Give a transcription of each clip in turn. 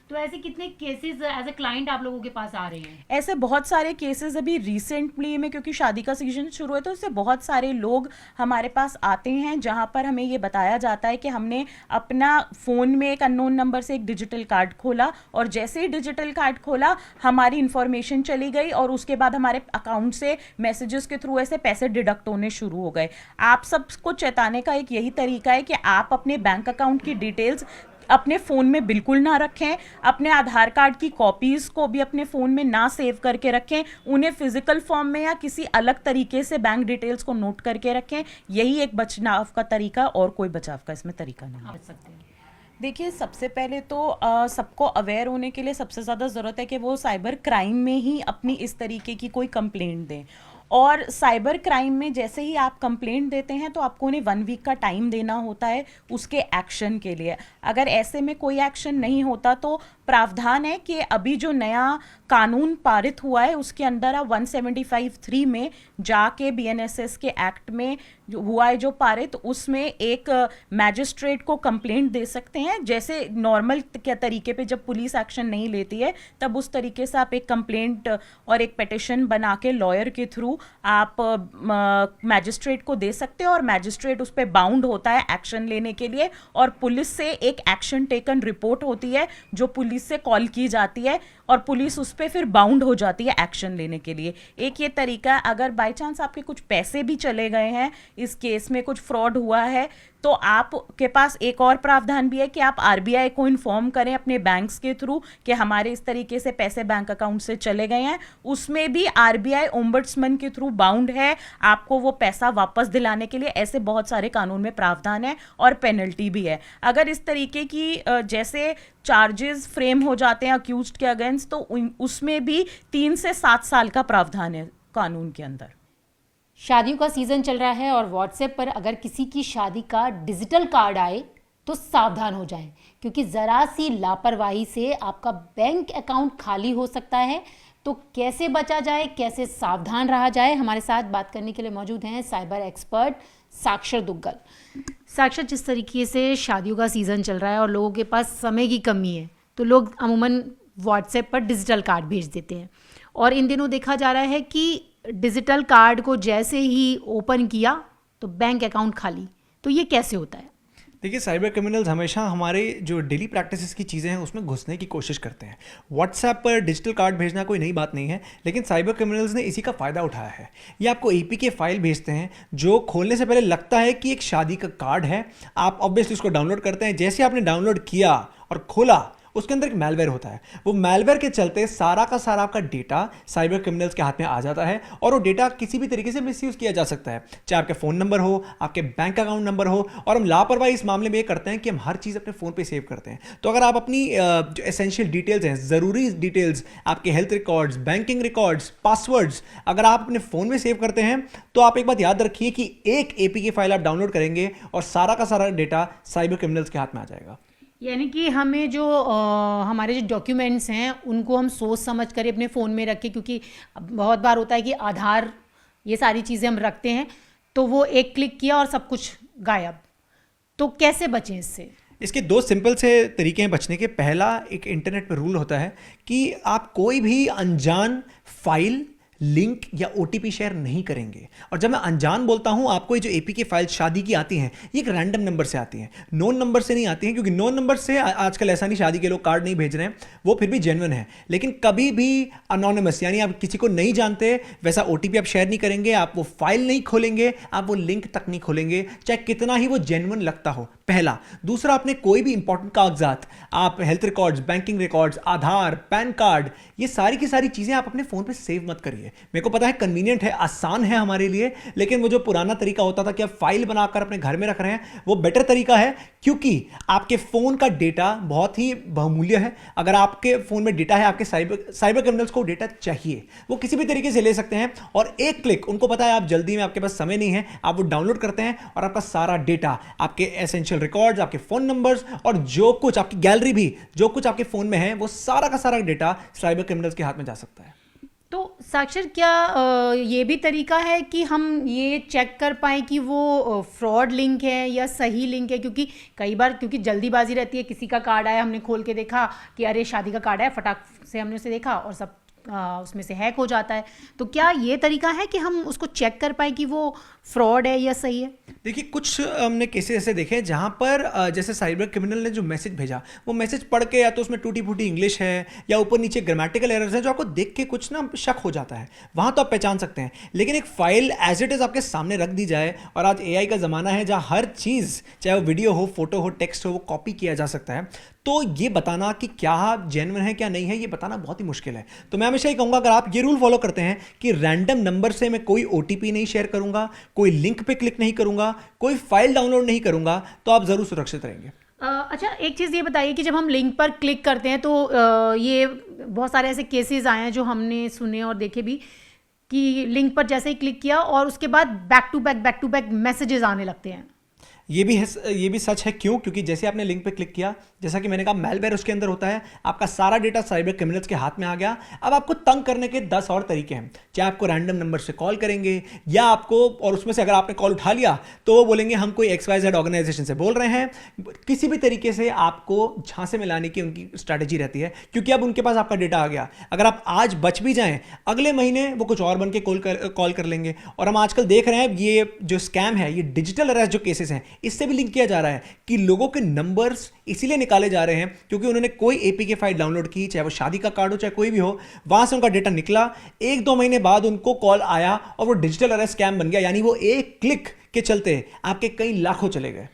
तो ऐसे कितने केसेस एज अ क्लाइंट आप लोगों के पास आ रहे हैं? ऐसे बहुत सारे केसेस अभी रिसेंटली में, क्योंकि शादी का सीजन शुरू है तो इससे बहुत सारे लोग हमारे पास आते हैं जहां पर हमें ये बताया जाता है कि हमने अपना फ़ोन में एक अननोन नंबर से एक डिजिटल कार्ड खोला, और जैसे ही डिजिटल कार्ड खोला हमारी इन्फॉर्मेशन चली गई और उसके बाद हमारे अकाउंट से मैसेजेस के थ्रू ऐसे पैसे डिडक्ट होने शुरू हो गए। आप सबको चेताने का एक यही तरीका है कि आप अपने बैंक अकाउंट की डिटेल्स अपने फ़ोन में बिल्कुल ना रखें, अपने आधार कार्ड की कॉपीज़ को भी अपने फ़ोन में ना सेव करके रखें, उन्हें फिजिकल फॉर्म में या किसी अलग तरीके से बैंक डिटेल्स को नोट करके रखें। यही एक बचाव का तरीका, और कोई बचाव का इसमें तरीका नहीं आप है। बच सकते हैं। देखिए, सबसे पहले तो सबको अवेयर होने के लिए सबसे ज़्यादा ज़रूरत है कि वो साइबर क्राइम में ही अपनी इस तरीके की कोई कंप्लेंट दें। और साइबर क्राइम में जैसे ही आप कंप्लेंट देते हैं तो आपको उन्हें 1 वीक का टाइम देना होता है उसके एक्शन के लिए। अगर ऐसे में कोई एक्शन नहीं होता तो प्रावधान है कि अभी जो नया कानून पारित हुआ है उसके अंदर आप 175(3) में जाके बीएनएसएस के एक्ट में जो हुआ है जो पारित, उसमें एक मैजिस्ट्रेट को कंप्लेंट दे सकते हैं। जैसे नॉर्मल के तरीके पे जब पुलिस एक्शन नहीं लेती है तब उस तरीके से आप एक कंप्लेंट और एक पिटिशन बना के लॉयर के थ्रू आप मैजिस्ट्रेट को दे सकते हैं, और मैजिस्ट्रेट उस पर बाउंड होता है एक्शन लेने के लिए, और पुलिस से एक एक्शन टेकन रिपोर्ट होती है जो पुलिस से कॉल की जाती है, और पुलिस उस पर फिर बाउंड हो जाती है एक्शन लेने के लिए। एक ये तरीका है। अगर बाई चांस आपके कुछ पैसे भी चले गए हैं, इस केस में कुछ फ्रॉड हुआ है, तो आपके पास एक और प्रावधान भी है कि आप आरबीआई को इन्फॉर्म करें अपने बैंक्स के थ्रू कि हमारे इस तरीके से पैसे बैंक अकाउंट से चले गए हैं। उसमें भी आरबीआई ओम्बड्समैन के थ्रू बाउंड है आपको वो पैसा वापस दिलाने के लिए। ऐसे बहुत सारे कानून में प्रावधान है और पेनल्टी भी है। अगर इस तरीके की जैसे चार्जेस फ्रेम हो जाते हैं अक्यूज्ड के अगेंस्ट, तो उसमें भी 3 से 7 साल का प्रावधान है कानून के अंदर। शादियों का सीज़न चल रहा है और व्हाट्सएप पर अगर किसी की शादी का डिजिटल कार्ड आए तो सावधान हो जाएं, क्योंकि ज़रा सी लापरवाही से आपका बैंक अकाउंट खाली हो सकता है। तो कैसे बचा जाए, कैसे सावधान रहा जाए, हमारे साथ बात करने के लिए मौजूद हैं साइबर एक्सपर्ट साक्षर दुग्गल। साक्षर, जिस तरीके से शादियों का सीज़न चल रहा है और लोगों के पास समय की कमी है तो लोग अमूमन व्हाट्सएप पर डिजिटल कार्ड भेज देते हैं, और इन दिनों देखा जा रहा है कि डिजिटल कार्ड को जैसे ही ओपन किया तो बैंक अकाउंट खाली। तो ये कैसे होता है? देखिए, साइबर क्रिमिनल्स हमेशा हमारे जो डेली प्रैक्टिसेस की चीज़ें हैं उसमें घुसने की कोशिश करते हैं। व्हाट्सएप पर डिजिटल कार्ड भेजना कोई नई बात नहीं है, लेकिन साइबर क्रिमिनल्स ने इसी का फ़ायदा उठाया है। ये आपको एपीके फाइल भेजते हैं जो खोलने से पहले लगता है कि एक शादी का कार्ड है। आप ऑब्वियसली उसको डाउनलोड करते हैं। जैसे आपने डाउनलोड किया और खोला, उसके अंदर एक मैलवेयर होता है। वो मैलवेयर के चलते सारा का सारा आपका डेटा साइबर क्रिमिनल्स के हाथ में आ जाता है, और वो डेटा किसी भी तरीके से मिसयूज किया जा सकता है, चाहे आपके फ़ोन नंबर हो, आपके बैंक अकाउंट नंबर हो। और हम लापरवाही इस मामले में ये करते हैं कि हम हर चीज़ अपने फ़ोन पे सेव करते हैं। तो अगर आप अपनी जो एसेंशियल डिटेल्स हैं, ज़रूरी डिटेल्स, आपके health records, banking records, passwords, अगर आप अपने फ़ोन में सेव करते हैं तो आप एक बात याद रखिए कि एक एपीके फाइल आप डाउनलोड करेंगे और सारा का सारा डेटा साइबर क्रिमिनल्स के हाथ में आ जाएगा। यानी कि हमें जो हमारे जो डॉक्यूमेंट्स हैं उनको हम सोच समझ कर अपने फ़ोन में रखें, क्योंकि बहुत बार होता है कि आधार, ये सारी चीज़ें हम रखते हैं तो वो एक क्लिक किया और सब कुछ गायब। तो कैसे बचें इससे? इसके 2 सिंपल से तरीके हैं बचने के। पहला, एक इंटरनेट पर रूल होता है कि आप कोई भी अनजान फाइल, लिंक या ओटीपी शेयर नहीं करेंगे। और जब मैं अनजान बोलता हूं, आपको ये जो एपीके फाइल शादी की आती हैं, ये एक रैंडम नंबर से आती हैं, नोन नंबर से नहीं आती हैं, क्योंकि नोन नंबर से आजकल ऐसा नहीं, शादी के लोग कार्ड नहीं भेज रहे हैं, वो फिर भी जेन्युइन है। लेकिन कभी भी अनोनिमस, यानी आप किसी को नहीं जानते, वैसा ओटीपी आप शेयर नहीं करेंगे, आप वो फाइल नहीं खोलेंगे, आप वो लिंक तक नहीं खोलेंगे, चाहे कितना ही वो जेन्युइन लगता हो। पहला। दूसरा, आपने कोई भी इंपॉर्टेंट कागजात, आप हेल्थ रिकॉर्ड्स, बैंकिंग रिकॉर्ड्स, आधार, पैन कार्ड, ये सारी की सारी चीज़ें आप अपने फ़ोन पे सेव मत करिए। मेरे को पता है कन्वीनियंट है, आसान है हमारे लिए, लेकिन वो जो पुराना तरीका होता था कि आप फाइल बनाकर अपने घर में रख रहे हैं, वो बेटर तरीका है, क्योंकि आपके फ़ोन का डेटा बहुत ही बहुमूल्य है। अगर आपके फ़ोन में डेटा है, आपके साइबर क्रिमिनल्स को डेटा चाहिए, वो किसी भी तरीके से ले सकते हैं, और एक क्लिक, उनको पता है आप जल्दी में, आपके पास समय नहीं है, आप वो डाउनलोड करते हैं और आपका सारा डेटा, आपके एसेंशियल रिकॉर्ड्स, आपके फोन नंबर्स और जो कुछ आपकी गैलरी भी, जो कुछ आपके फोन में है, वो सारा का सारा डेटा साइबर क्रिमिनल्स के हाथ में जा सकता है। तो साक्षर क्या ये भी तरीका है कि हम ये चेक कर पाएँ कि वो फ्रॉड लिंक है या सही लिंक है? क्योंकि कई बार क्योंकि जल्दीबाजी रहती है, किसी का कार्ड आया, हमने खोल के देखा कि अरे शादी का कार्ड है, फटाक से हमने उसे देखा और सब उसमें से हैक हो जाता है। तो क्या ये तरीका है कि हम उसको चेक कर पाएँ कि वो फ्रॉड है या सही है? देखिए, कुछ हमने केसेस ऐसे देखे हैं जहाँ पर जैसे साइबर क्रिमिनल ने जो मैसेज भेजा, वो मैसेज पढ़ के या तो उसमें टूटी फूटी इंग्लिश है या ऊपर नीचे ग्रामेटिकल एरर्स हैं जो आपको देख के कुछ ना शक हो जाता है, वहाँ तो आप पहचान सकते हैं। लेकिन एक फाइल एज इट इज़ आपके सामने रख दी जाए, और आज एआई का ज़माना है जहाँ हर चीज़, चाहे वो वीडियो हो, फोटो हो, टेक्स्ट हो, वो कॉपी किया जा सकता है, तो ये बताना कि क्या जेन्युइन है क्या नहीं है, ये बताना बहुत ही मुश्किल है। तो मैं हमेशा ही कहूँगा, अगर आप ये रूल फॉलो करते हैं कि रैंडम नंबर से मैं कोई ओटीपी नहीं शेयर करूँगा, कोई लिंक पे क्लिक नहीं करूँगा, कोई फाइल डाउनलोड नहीं करूँगा, तो आप ज़रूर सुरक्षित रहेंगे। अच्छा, एक चीज़ ये बताइए कि जब हम लिंक पर क्लिक करते हैं तो ये बहुत सारे ऐसे केसेस आए हैं जो हमने सुने और देखे भी कि लिंक पर जैसे ही क्लिक किया और उसके बाद बैक टू बैक मैसेजेस आने लगते हैं। ये भी सच है। क्यों? क्योंकि जैसे आपने लिंक पे क्लिक किया, जैसा कि मैंने कहा, मैलवेयर उसके अंदर होता है, आपका सारा डेटा साइबर क्रिमिनल्स के हाथ में आ गया। अब आपको तंग करने के 10 और तरीके हैं। चाहे आपको रैंडम नंबर से कॉल करेंगे, या आपको, और उसमें से अगर आपने कॉल उठा लिया तो वो बोलेंगे हम कोई XYZ ऑर्गेनाइजेशन से बोल रहे हैं। किसी भी तरीके से आपको झांसे में लाने की उनकी स्ट्रैटेजी रहती है, क्योंकि अब उनके पास आपका डेटा आ गया। अगर आप आज बच भी जाएं, अगले महीने वो कुछ और बन के कॉल कर लेंगे। और हम आजकल देख रहे हैं, ये जो स्कैम है, ये डिजिटल अरेस्ट जो केसेस हैं, इससे भी लिंक किया जा रहा है कि लोगों के नंबर्स इसीलिए निकाले जा रहे हैं क्योंकि उन्होंने कोई एपीके फाइल डाउनलोड की, चाहे वो शादी का कार्ड हो चाहे कोई भी हो, वहां से उनका डेटा निकला, 1-2 महीने बाद उनको कॉल आया और वो डिजिटल अरेस्ट स्कैम बन गया। यानी वो एक क्लिक के चलते आपके कई लाखों चले गए।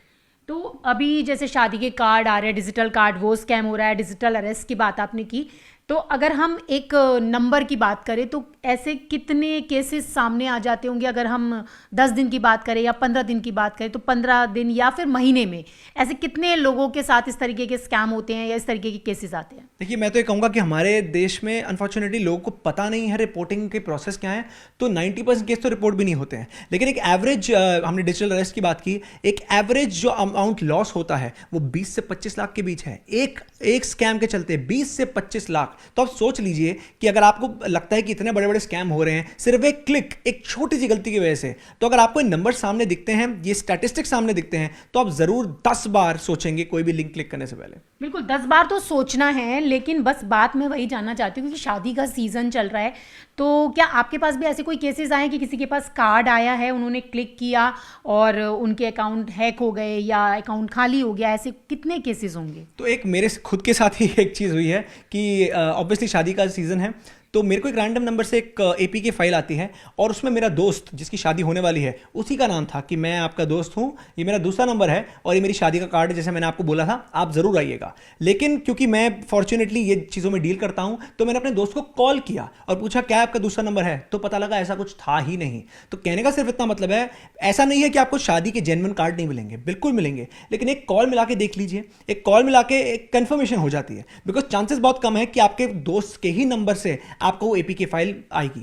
तो अभी जैसे शादी के कार्ड आ रहे हैं, डिजिटल कार्ड, वो स्कैम हो रहा है, डिजिटल अरेस्ट की बात आपने की, तो अगर हम एक नंबर की बात करें तो ऐसे कितने केसेस सामने आ जाते होंगे? अगर हम 10 दिन की बात करें या 15 दिन की बात करें, तो 15 दिन या फिर महीने में ऐसे कितने लोगों के साथ इस तरीके के स्कैम होते हैं या इस तरीके के केसेस आते हैं? देखिए, मैं तो ये कहूँगा कि हमारे देश में अनफॉर्चुनेटली लोगों को पता नहीं है रिपोर्टिंग के प्रोसेस क्या है, तो 90% केस तो रिपोर्ट भी नहीं होते हैं। लेकिन एक एवरेज, हमने डिजिटल अरेस्ट की बात की, एक एवरेज जो अमाउंट लॉस होता है वो 20 से 25 लाख के बीच है। एक स्कैम के चलते 20 से 25 लाख। तो आप सोच लीजिए कि अगर आपको लगता है कि इतने बड़े बड़े स्कैम हो रहे हैं सिर्फ एक क्लिक, एक छोटी सी गलती की वजह से, तो अगर आपको नंबर सामने दिखते हैं, ये स्टैटिस्टिक्स सामने दिखते हैं, तो आप जरूर 10 बार सोचेंगे कोई भी लिंक क्लिक करने से पहले। बिल्कुल 10 बार तो सोचना है, लेकिन बस बात मैं वही जानना चाहती हूँ कि शादी का सीजन चल रहा है, तो क्या आपके पास भी ऐसे कोई केसेस आए कि किसी के पास कार्ड आया है, उन्होंने क्लिक किया और उनके अकाउंट हैक हो गए या अकाउंट खाली हो गया? ऐसे कितने केसेस होंगे? तो एक मेरे खुद के साथ ही एक चीज़ हुई है कि ऑब्वियसली शादी का सीज़न है, तो मेरे को एक रैंडम नंबर से एक एपीके फाइल आती है और उसमें मेरा दोस्त जिसकी शादी होने वाली है उसी का नाम था कि मैं आपका दोस्त हूं, ये मेरा दूसरा नंबर है और ये मेरी शादी का कार्ड है, जैसे मैंने आपको बोला था, आप ज़रूर आइएगा। लेकिन क्योंकि मैं फॉर्चुनेटली ये चीज़ों में डील करता हूं, तो मैंने अपने दोस्त को कॉल किया और पूछा क्या आपका दूसरा नंबर है, तो पता लगा ऐसा कुछ था ही नहीं। तो कहने का सिर्फ इतना मतलब है, ऐसा नहीं है कि आपको शादी के जेन्युइन कार्ड नहीं मिलेंगे, बिल्कुल मिलेंगे, लेकिन एक कॉल मिला के देख लीजिए, एक कॉल मिला के एक कन्फर्मेशन हो जाती है, बिकॉज चांसेस बहुत कम है कि आपके दोस्त के ही नंबर से आपको वो एपीके फाइल आएगी।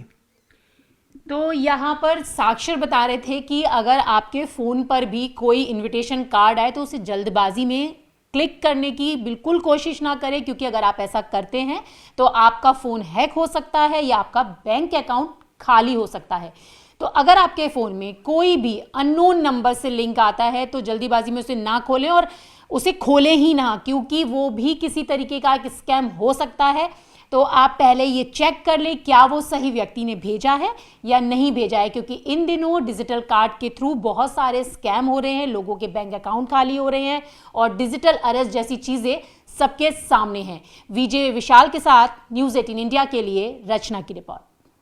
तो यहाँ पर साक्षर बता रहे थे कि अगर आपके फ़ोन पर भी कोई इनविटेशन कार्ड आए तो उसे जल्दबाजी में क्लिक करने की बिल्कुल कोशिश ना करें, क्योंकि अगर आप ऐसा करते हैं तो आपका फ़ोन हैक हो सकता है या आपका बैंक अकाउंट खाली हो सकता है। तो अगर आपके फ़ोन में कोई भी अननोन नंबर से लिंक आता है तो जल्दीबाजी में उसे ना खोलें और उसे खोलें ही ना, क्योंकि वो भी किसी तरीके का एक स्कैम हो सकता है। तो आप पहले ये चेक कर लें क्या वो सही व्यक्ति ने भेजा है या नहीं भेजा है, क्योंकि इन दिनों डिजिटल कार्ड के थ्रू बहुत सारे स्कैम हो रहे हैं, लोगों के बैंक अकाउंट खाली हो रहे हैं और डिजिटल अरेस्ट जैसी चीज़ें सबके सामने हैं। विजय विशाल के साथ न्यूज़ 18 इंडिया के लिए रचना की रिपोर्ट।